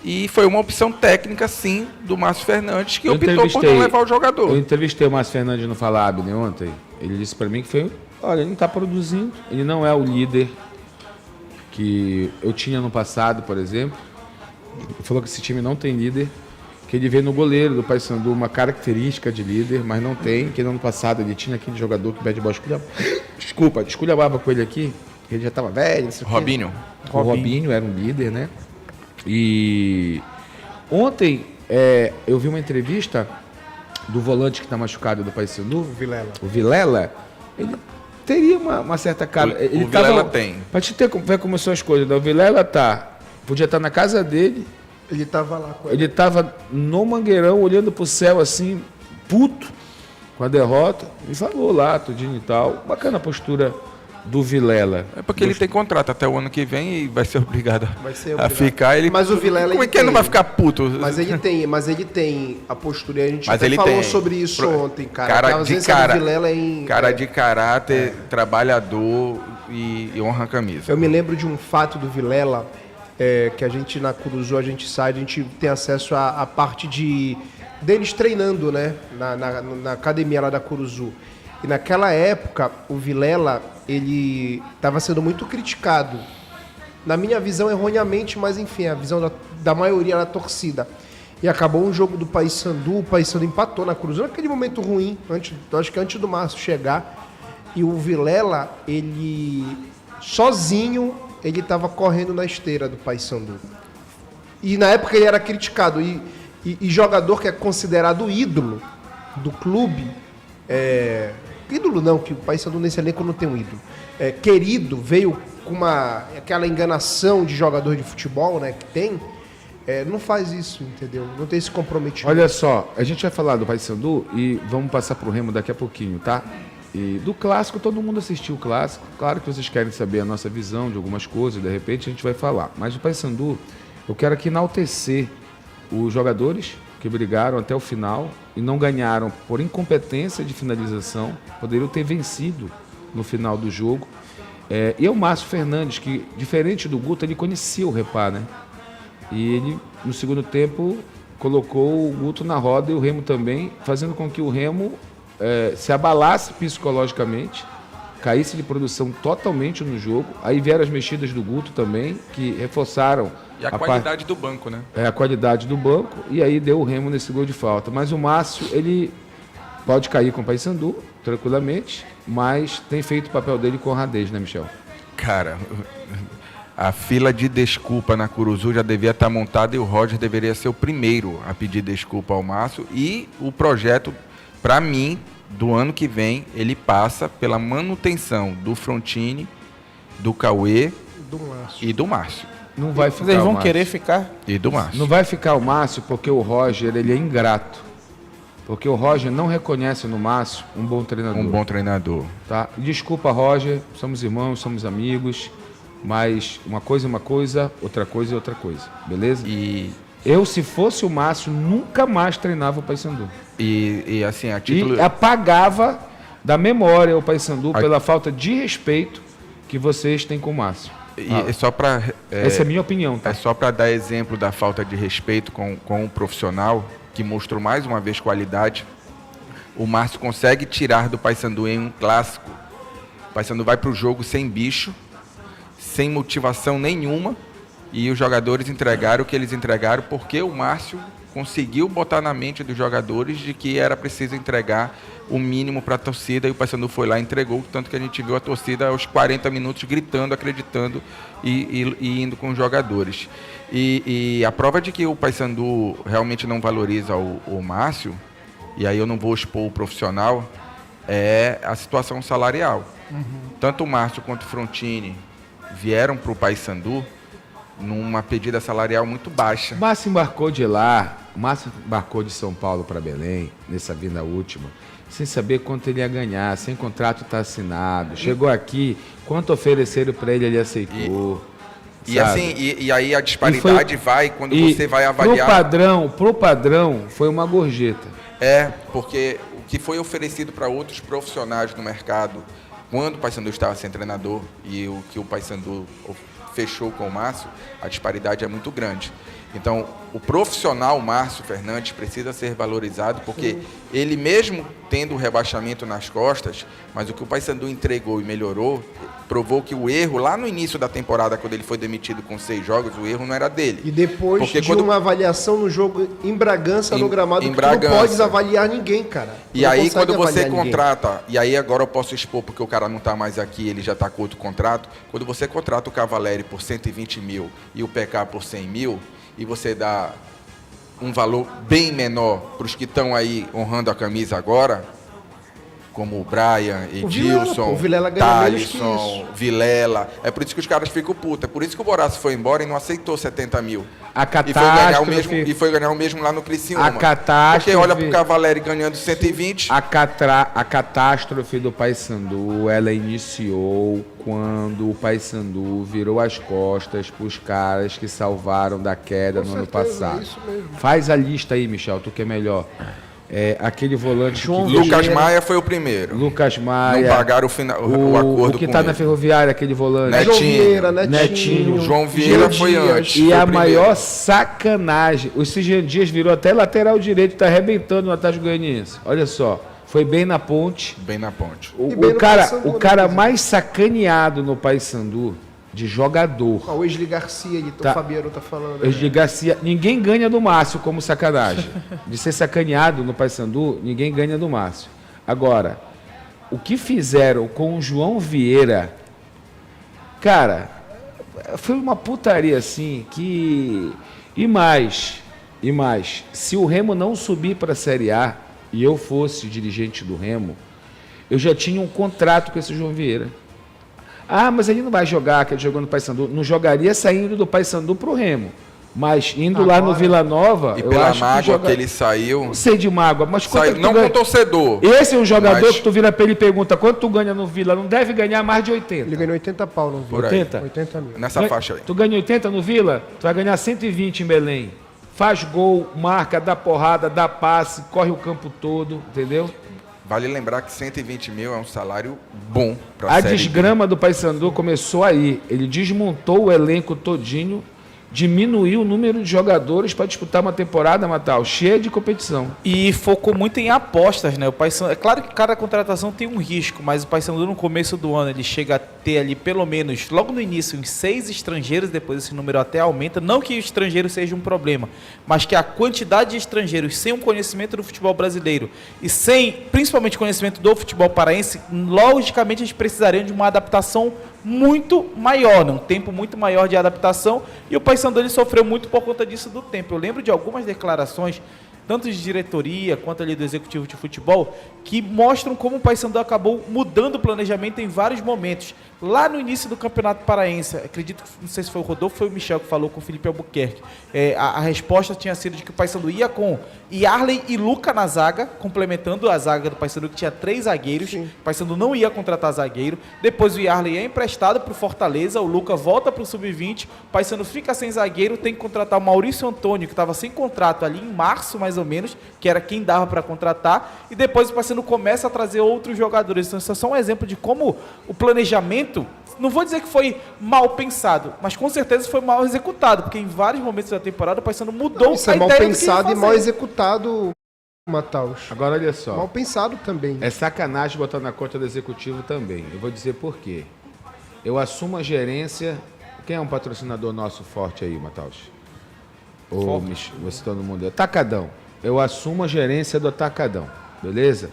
E foi uma opção técnica, sim, do Márcio Fernandes, que Eu optou por não levar o jogador. Eu entrevistei o Márcio Fernandes no Falab, né, ontem. Ele disse para mim que olha, ele não está produzindo, ele não é o líder que eu tinha no passado, por exemplo. Ele falou que esse time não tem líder, que ele vê no goleiro do Paysandu uma característica de líder, mas não tem, que no ano passado ele tinha aquele jogador que pede bola esculhambava com ele aqui, que ele já estava velho. Robinho. O Robinho era um líder, né? E ontem eu vi uma entrevista do volante que está machucado do Paysandu, o Vilela. Ele teria uma certa cara. O Vilela tem. Para te ver como são as coisas, né? O Vilela podia estar na casa dele. Ele estava lá com ele. Ele estava no Mangueirão, olhando para o céu assim, puto com a derrota. E falou lá, tudinho e tal. Bacana a postura do Vilela. É porque ele tem contrato até o ano que vem e vai ser obrigado a ficar. Mas o Vilela... Como é que ele não vai ficar puto? Mas ele tem a postura, e a gente até falou sobre isso ontem, cara. Cara de caráter, trabalhador e honra a camisa. Eu me lembro de um fato do Vilela, que a gente na Curuzu, a gente tem acesso à parte deles treinando, né? Na academia lá da Curuzu. E naquela época, o Vilela, ele estava sendo muito criticado. Na minha visão, erroneamente, mas enfim, a visão da maioria da torcida. E acabou um jogo do Paysandu, o Paysandu empatou na Curuzu, naquele momento ruim, acho que antes do Márcio chegar. E o Vilela, ele sozinho, ele estava correndo na esteira do Paysandu. E na época ele era criticado. E jogador que é considerado ídolo do clube... ídolo não, que o Paysandu nesse elenco não tem um ídolo. Querido, veio com aquela enganação de jogador de futebol, né, que tem, não faz isso, entendeu? Não tem esse comprometimento. Olha só, a gente vai falar do Paysandu e vamos passar pro Remo daqui a pouquinho, tá? E do clássico, todo mundo assistiu o clássico. Claro que vocês querem saber a nossa visão de algumas coisas, de repente a gente vai falar. Mas o Paysandu, eu quero aqui enaltecer os jogadores que brigaram até o final e não ganharam por incompetência de finalização, poderiam ter vencido no final do jogo. E o Márcio Fernandes, que diferente do Guto, ele conhecia o Repá, né? E ele, no segundo tempo, colocou o Guto na roda e o Remo também, fazendo com que o Remo se abalasse psicologicamente, caísse de produção totalmente no jogo. Aí vieram as mexidas do Guto também, que reforçaram e a qualidade do banco, né? A qualidade do banco, e aí deu o Remo nesse gol de falta. Mas o Márcio, ele pode cair com o Paysandu, tranquilamente, mas tem feito o papel dele com honradez, né, Michel? Cara, a fila de desculpa na Curuzu já devia estar montada e o Roger deveria ser o primeiro a pedir desculpa ao Márcio. E o projeto, para mim, do ano que vem, ele passa pela manutenção do Frontini, do Cauê e do Márcio. Não vai ficar. Vocês vão querer ficar? E do Márcio. Não vai ficar o Márcio porque o Roger ele é ingrato. Porque o Roger não reconhece no Márcio um bom treinador. Um bom treinador. Tá? Desculpa, Roger, somos irmãos, somos amigos, mas uma coisa é uma coisa, outra coisa é outra coisa. Beleza? E eu, se fosse o Márcio, nunca mais treinava o Paysandu. E assim, a título... E apagava da memória o Paysandu pela falta de respeito que vocês têm com o Márcio. E só para essa é a minha opinião, tá? É só para dar exemplo da falta de respeito com um profissional que mostrou mais uma vez qualidade. O Márcio consegue tirar do Paysandu em um clássico. O Paysandu vai para o jogo sem bicho, sem motivação nenhuma, e os jogadores entregaram o que eles entregaram porque o Márcio conseguiu botar na mente dos jogadores de que era preciso entregar o mínimo para a torcida, e o Paysandu foi lá e entregou, tanto que a gente viu a torcida aos 40 minutos gritando, acreditando e indo com os jogadores. E a prova de que o Paysandu realmente não valoriza o Márcio, e aí eu não vou expor o profissional, é a situação salarial. Tanto o Márcio quanto o Frontini vieram para o Paysandu numa pedida salarial muito baixa. O Márcio embarcou de lá, o Márcio embarcou de São Paulo para Belém, nessa vinda última, sem saber quanto ele ia ganhar, sem contrato estar assinado. Chegou aqui, quanto ofereceram para ele, ele aceitou. E assim, e aí a disparidade vai quando você vai avaliar. Pro padrão, foi uma gorjeta. Porque o que foi oferecido para outros profissionais no mercado, quando o Paysandu estava sem treinador, e o que o Paysandu fechou com o Márcio, a disparidade é muito grande. Então, o profissional Márcio Fernandes precisa ser valorizado, porque ele mesmo tendo o rebaixamento nas costas, mas o que o Paysandu entregou e melhorou, provou que o erro, lá no início da temporada, quando ele foi demitido com 6 jogos, o erro não era dele. E depois porque de uma avaliação no jogo em Bragança, no gramado, em que tu não Bragança. podes avaliar ninguém, cara. E aí, quando você contrata, e aí agora eu posso expor, porque o cara não está mais aqui, ele já está com outro contrato, quando você contrata o Cavalieri por 120 mil e o PK por 100 mil, e você dá um valor bem menor para os que estão aí honrando a camisa agora, como o Brian, Edilson, Thalisson, Vilela. É por isso que os caras ficam putos. É por isso que o Boraço foi embora e não aceitou 70 mil. E foi ganhar o mesmo lá no Criciúma. A catástrofe. Porque olha pro Cavalieri ganhando 120. A catástrofe do Paysandu, ela iniciou quando o Paysandu virou as costas para os caras que salvaram da queda no ano passado. Isso mesmo. Faz a lista aí, Michel, tu que é melhor. Aquele volante Lucas Maia foi o primeiro. Lucas Maia. Não pagaram o acordo o que com está ele. na Ferroviária, aquele volante. Netinho. João Vieira foi antes. E a maior sacanagem, o Cijan Dias virou até lateral direito, está arrebentando no Atlético Goianiense. Olha só, foi bem na ponte. Bem na ponte. O cara mais sacaneado no Paysandu de jogador. O Wesley Garcia, o Fabiano tá falando. Wesley Garcia, ninguém ganha do Márcio como sacanagem. De ser sacaneado no Paysandu, ninguém ganha do Márcio. Agora, o que fizeram com o João Vieira, cara, foi uma putaria assim que... E mais, se o Remo não subir para a Série A e eu fosse dirigente do Remo, eu já tinha um contrato com esse João Vieira. Ah, mas ele não vai jogar, que ele jogou no Paysandu. Não jogaria saindo do Paysandu pro Remo. Mas indo lá no Vila Nova, e pela mágoa que ele saiu... Não sei de mágoa, mas quanto não com torcedor. Esse é um jogador que tu vira pra ele e pergunta quanto tu ganha no Vila. Não deve ganhar mais de 80. Ele ganhou 80 pau no Vila. 80 mil. Nessa faixa aí. Tu ganha 80 no Vila, tu vai ganhar 120 em Belém. Faz gol, marca, dá porrada, dá passe, corre o campo todo, entendeu? Vale lembrar que 120 mil é um salário bom para a desgrama do Paysandu começou aí. Ele desmontou o elenco todinho, diminuiu o número de jogadores para disputar uma temporada, Matal, cheia de competição. E focou muito em apostas, né? O Paysandu, é claro que cada contratação tem um risco, mas o Paysandu no começo do ano ele chega a ter ali pelo menos, logo no início, uns 6 estrangeiros, depois esse número até aumenta. Não que o estrangeiro seja um problema, mas que a quantidade de estrangeiros sem um conhecimento do futebol brasileiro e sem, principalmente, conhecimento do futebol paraense, logicamente eles precisariam de uma adaptação muito maior, né? Um tempo muito maior de adaptação, e o Paysandu ele sofreu muito por conta disso do tempo. Eu lembro de algumas declarações, tanto de diretoria quanto ali do executivo de futebol, que mostram como o Paysandu acabou mudando o planejamento em vários momentos. Lá no início do Campeonato Paraense, acredito que, não sei se foi o Rodolfo, foi o Michel que falou com o Felipe Albuquerque, a resposta tinha sido de que o Paysandu ia com Yarley e Luca na zaga, complementando a zaga do Paysandu, que tinha 3 zagueiros. Sim. O Paysandu não ia contratar zagueiro. Depois o Yarley é emprestado para o Fortaleza, o Luca volta para o Sub-20, o Paysandu fica sem zagueiro, tem que contratar o Maurício Antônio, que estava sem contrato ali em março, mais ou menos, que era quem dava para contratar, e depois o Paysandu começa a trazer outros jogadores. Então, isso é só um exemplo de como o planejamento, não vou dizer que foi mal pensado, mas com certeza foi mal executado, porque em vários momentos da temporada o Paysandu mudou a ideia. Mal pensado e mal executado, Mataus. Agora olha só. Mal pensado também. É sacanagem botar na conta do executivo também. Eu vou dizer por quê. Eu assumo a gerência. Quem é um patrocinador nosso forte aí, Mataus? Ou você todo mundo? Atacadão. Eu assumo a gerência do Atacadão, beleza?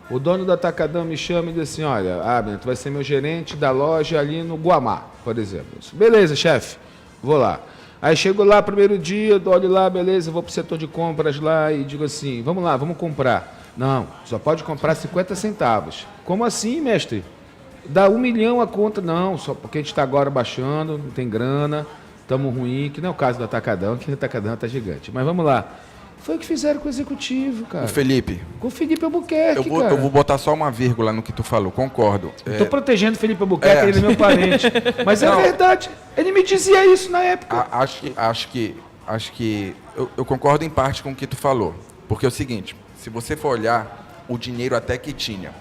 O dono do Atacadão me chama e diz assim, olha, Abner, tu vai ser meu gerente da loja ali no Guamá, por exemplo. Beleza, chefe, vou lá. Aí chego lá, primeiro dia, olho lá, beleza, vou pro setor de compras lá e digo assim, vamos lá, vamos comprar. Não, só pode comprar 50 centavos. Como assim, mestre? Dá 1 milhão a conta. Não, só porque a gente está agora baixando, não tem grana, estamos ruim, que não é o caso do Atacadão, que o Atacadão está gigante. Mas vamos lá. Foi o que fizeram com o executivo, cara. O Felipe. Com o Felipe Albuquerque, cara. Eu vou botar só uma vírgula no que tu falou, concordo. Estou protegendo o Felipe Albuquerque, ele é meu parente. Mas é verdade. Ele me dizia isso na época. Acho que eu concordo em parte com o que tu falou. Porque é o seguinte, se você for olhar o dinheiro até que tinha,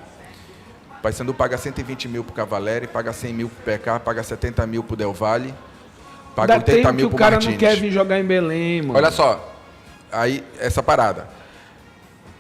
o Paysandu paga 120 mil pro Cavalieri, paga 100 mil pro PK, paga 70 mil pro Del Valle. Paga Dá 80 tempo que mil o pro cara Martins. não quer vir jogar em Belém, mano. Olha só, aí essa parada.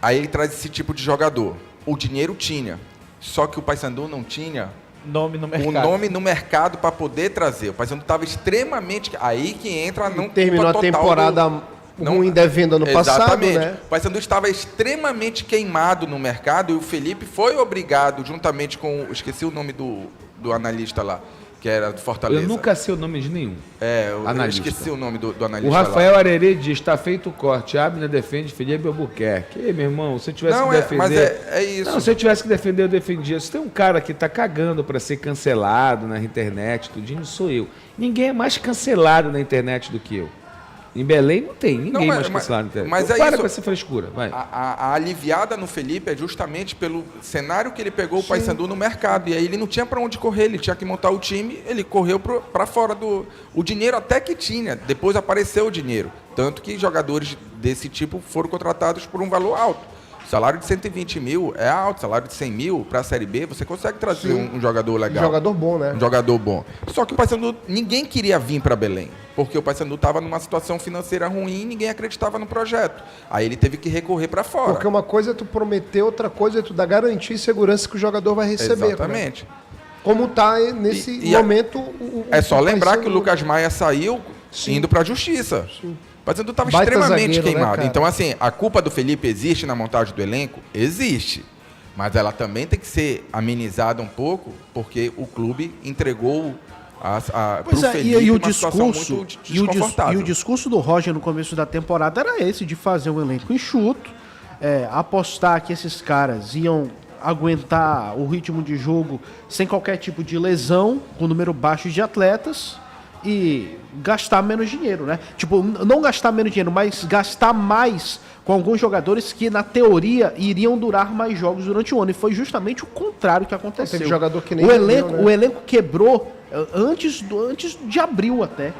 Aí ele traz esse tipo de jogador. O dinheiro tinha, só que o Paysandu não tinha Nome no o mercado. nome no mercado para poder trazer. O Paysandu estava extremamente... Aí que entra não Terminou a culpa total temporada não- ruim devendo ano passado, Exatamente. né? O Paysandu estava extremamente queimado no mercado e o Felipe foi obrigado, juntamente com... Esqueci o nome do analista lá, que era do Fortaleza. Eu nunca sei o nome de nenhum. Eu Analista. esqueci o nome do O analista Rafael lá. Arerê diz, está feito o corte. Abner defende Felipe Albuquerque. Ei, meu irmão, se eu tivesse Não, que defender... mas é isso. Não, se eu tivesse que defender, eu defendia. Se tem um cara que tá cagando para ser cancelado na internet, tudinho, sou eu. Ninguém é mais cancelado na internet do que eu. Em Belém não tem ninguém Não, mas- mais cancelado na internet. mas Então, é para isso. com essa frescura, vai. A aliviada no Felipe é justamente pelo cenário que ele pegou o Paysandu no mercado. E aí ele não tinha para onde correr, ele tinha que montar o time, ele correu para fora do... O dinheiro até que tinha, depois apareceu o dinheiro. Tanto que jogadores desse tipo foram contratados por um valor alto. Salário de 120 mil é alto, salário de 100 mil para a Série B, você consegue trazer um jogador legal. Jogador bom, né? Um jogador bom. Só que o Paysandu, ninguém queria vir para Belém, porque o Paysandu estava numa situação financeira ruim e ninguém acreditava no projeto. Aí ele teve que recorrer para fora. Porque uma coisa é tu prometer, outra coisa é tu dar garantia e segurança que o jogador vai receber. Exatamente. Né? Como tá nesse E momento... É só lembrar Paysandu, que o Lucas Maia saiu Sim. indo para a justiça. O Paysandu estava Baita extremamente zagueiro, né, queimado. cara? Então, assim, a culpa do Felipe existe na montagem do elenco? Existe. Mas ela também tem que ser amenizada um pouco, porque o clube entregou para o Pois é, Felipe e o uma situação discurso muito e o desconfortável. discurso do Roger no começo da temporada era esse, de fazer um elenco enxuto, apostar que esses caras iam aguentar o ritmo de jogo sem qualquer tipo de lesão, com número baixo de atletas e gastar menos dinheiro, né? Tipo, não gastar menos dinheiro, mas gastar mais com alguns jogadores que, na teoria, iriam durar mais jogos durante o ano. E foi justamente o contrário que aconteceu. Teve jogador que nem o rendeu, elenco, né? o elenco quebrou antes de abril até.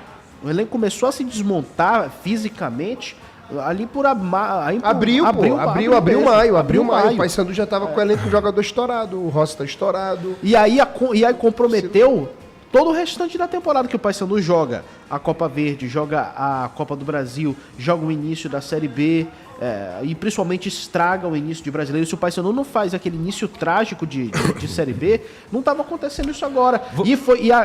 O elenco começou a se desmontar fisicamente ali por Abril, maio. O Paysandu já tava com o elenco jogador estourado, o Rossi tá estourado. E aí comprometeu todo o restante da temporada, que o Paysandu joga a Copa Verde, joga a Copa do Brasil, joga o início da Série B, e principalmente estraga o início de Brasileiro. Se o Paysandu não faz aquele início trágico de Série B, não estava acontecendo isso agora.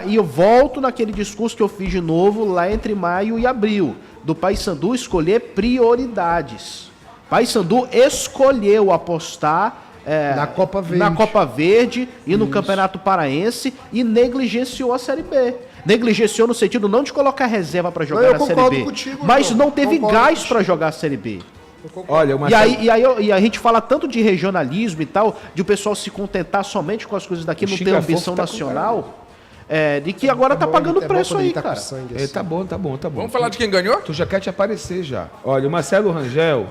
E eu volto naquele discurso que eu fiz de novo lá entre maio e abril, do Paysandu escolher prioridades. Paysandu escolheu apostar na Copa Verde e no Campeonato Paraense e negligenciou a Série B. Negligenciou no sentido não de colocar reserva para jogar na Série B, mas não teve gás para jogar a Série B. Olha, E a gente fala tanto de regionalismo e tal, de o pessoal se contentar somente com as coisas daqui, não ter ambição nacional, de que agora tá pagando preço aí, cara. Tá bom. Vamos falar de quem ganhou? Tu já quer te aparecer já. Olha, o Marcelo Rangel